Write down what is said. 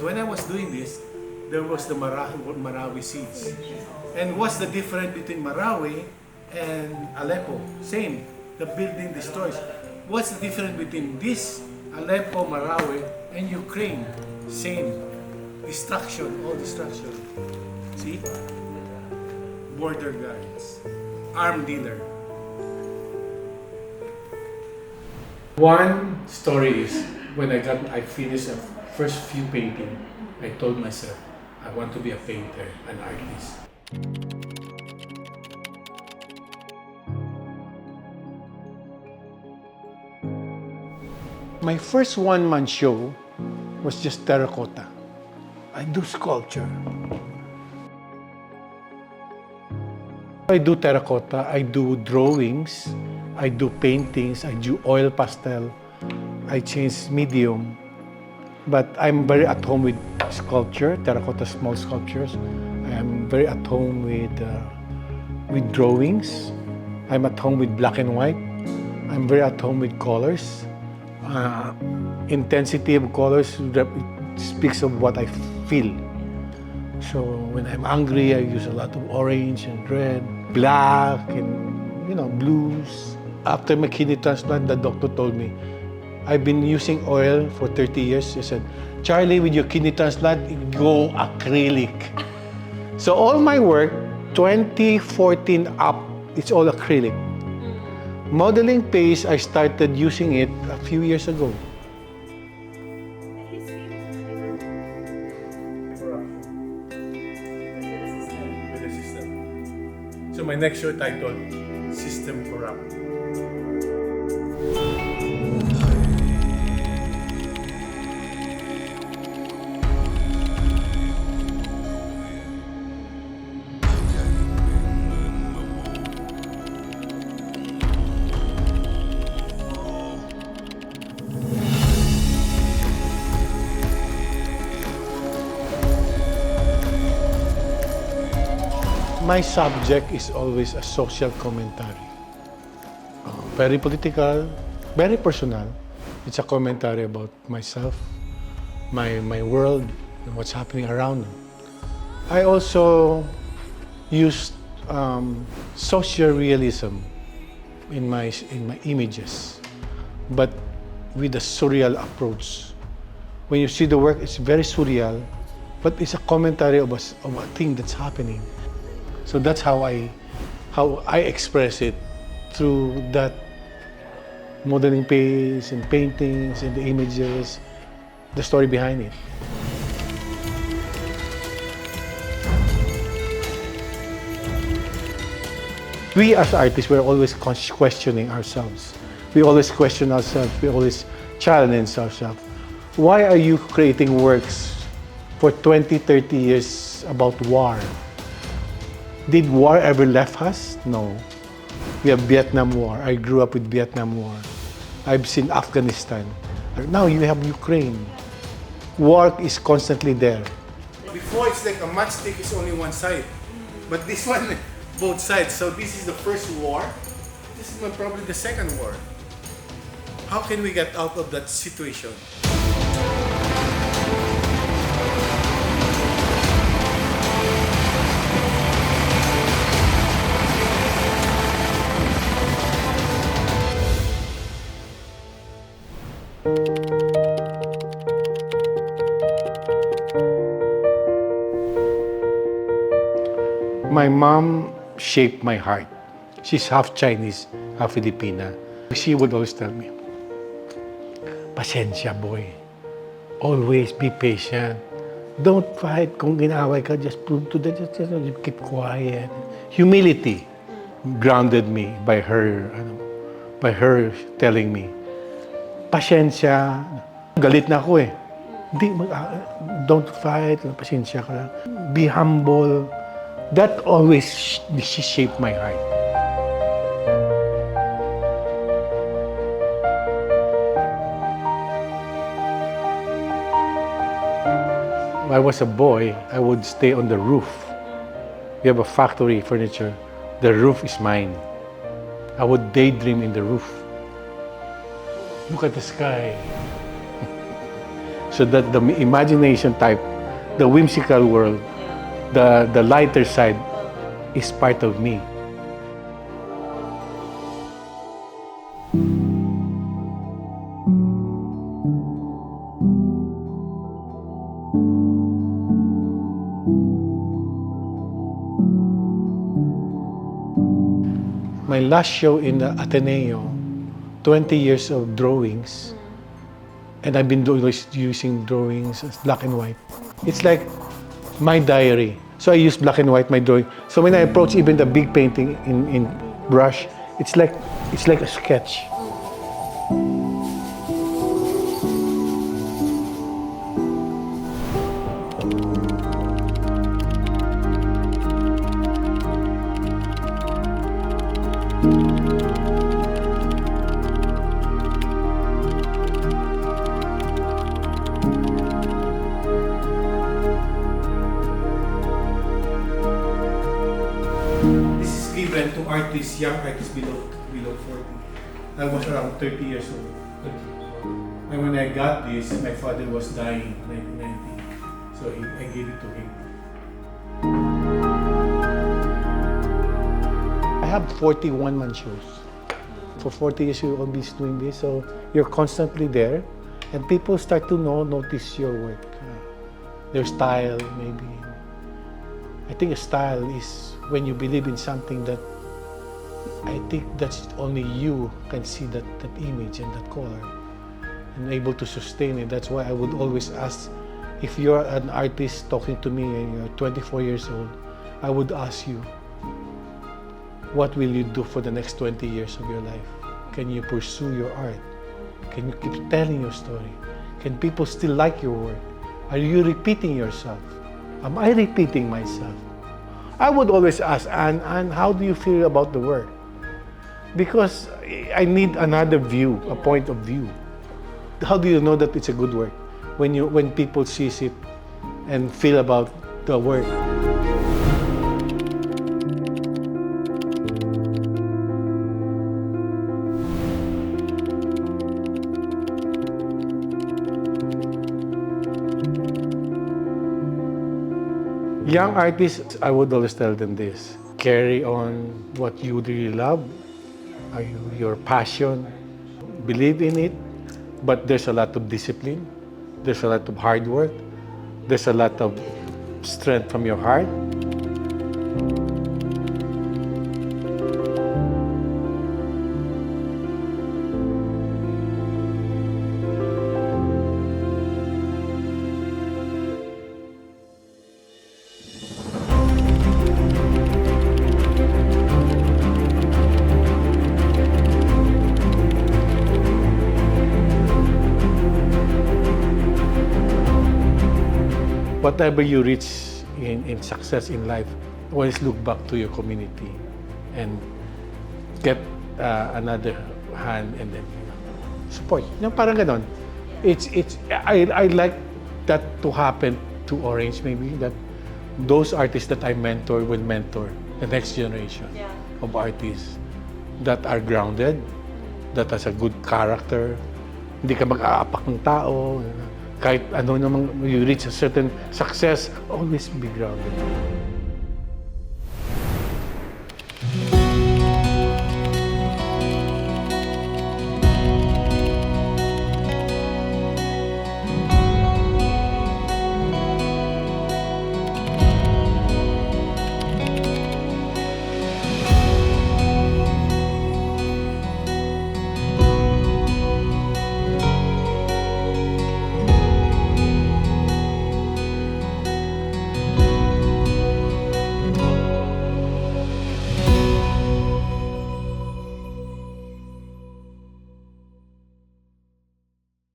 when I was doing this, there was the Marawi seeds. And what's the difference between Marawi and Aleppo? Same, the building destroys. What's the difference between this Aleppo, Marawi, and Ukraine? Same, destruction, all destruction. See? Border guards, armed dealer. One story is when I finished the first few painting, I told myself, I want to be a painter, an artist. My first one-man show was just terracotta. I do sculpture. I do terracotta, I do drawings, I do paintings, I do oil pastel, I change medium. But I'm very at home with sculpture, terracotta small sculptures. I am very at home with drawings. I'm at home with black and white. I'm very at home with colors. Intensity of colors speaks of what I feel. So when I'm angry, I use a lot of orange and red, black and blues. After my kidney transplant, the doctor told me, I've been using oil for 30 years. He said, Charlie, with your kidney transplant, go acrylic. So all my work, 2014 up, it's all acrylic. Modeling paste, I started using it a few years ago. So my next show titled, System Corrupt. My subject is always a social commentary. Very political, very personal. It's a commentary about myself, my world, and what's happening around me. I also use social realism in my images, but with a surreal approach. When you see the work, it's very surreal, but it's a commentary of a thing that's happening. So that's how I express it through that modeling paste and paintings and the images, the story behind it. We as artists, we're always questioning ourselves. We always question ourselves. We always challenge ourselves. Why are you creating works for 20, 30 years about war? Did war ever left us? No. We have Vietnam War. I grew up with Vietnam War. I've seen Afghanistan. Now you have Ukraine. War is constantly there. Before it's like a matchstick is only one side. But this one, both sides. So this is the first war. This is probably the second war. How can we get out of that situation? My mom shaped my heart. She's half Chinese, half Filipina. She would always tell me, pasensya boy, always be patient. Don't fight. Kung ginaway ka, just prove to them, just keep quiet. Humility grounded me by her telling me, pasensya. Galit na ako eh. Don't fight, pasensya ka lang. Be humble. That always shaped my heart. When I was a boy, I would stay on the roof. We have a factory furniture. The roof is mine. I would daydream in the roof. Look at the sky. So that the imagination type, the whimsical world, the lighter side is part of me. My last show in the Ateneo, 20 years of drawings, and I've been always using drawings as black and white. It's like my diary. So I use black and white, my drawing. So when I approach even the big painting in brush, it's like a sketch. This is given to artists, young artists below 40. I was around 30 years old. And when I got this, my father was dying in 1990. So I gave it to him. I have 41 man shows. For 40 years, you've always doing this. So you're constantly there. And people start to notice your work. Their style, maybe. I think a style is when you believe in something that I think that's only you can see that image and that color and able to sustain it. That's why I would always ask, if you're an artist talking to me and you're 24 years old, I would ask you, what will you do for the next 20 years of your life? Can you pursue your art? Can you keep telling your story? Can people still like your work? Are you repeating yourself? Am I repeating myself? I would always ask, Anne, how do you feel about the work? Because I need another view, a point of view. How do you know that it's a good work? When people sees it and feel about the work. Young artists, I would always tell them this: carry on what you really love, your passion, believe in it, but there's a lot of discipline, there's a lot of hard work, there's a lot of strength from your heart. Whatever you reach in success in life, always look back to your community and get another hand and then support. Parang ganon. I like that to happen to Orange, maybe, that those artists that I mentor will mentor the next generation of artists that are grounded, that has a good character, hindi ka mag-aapak ng tao. Kahit ano namang you reach a certain success, always be grounded.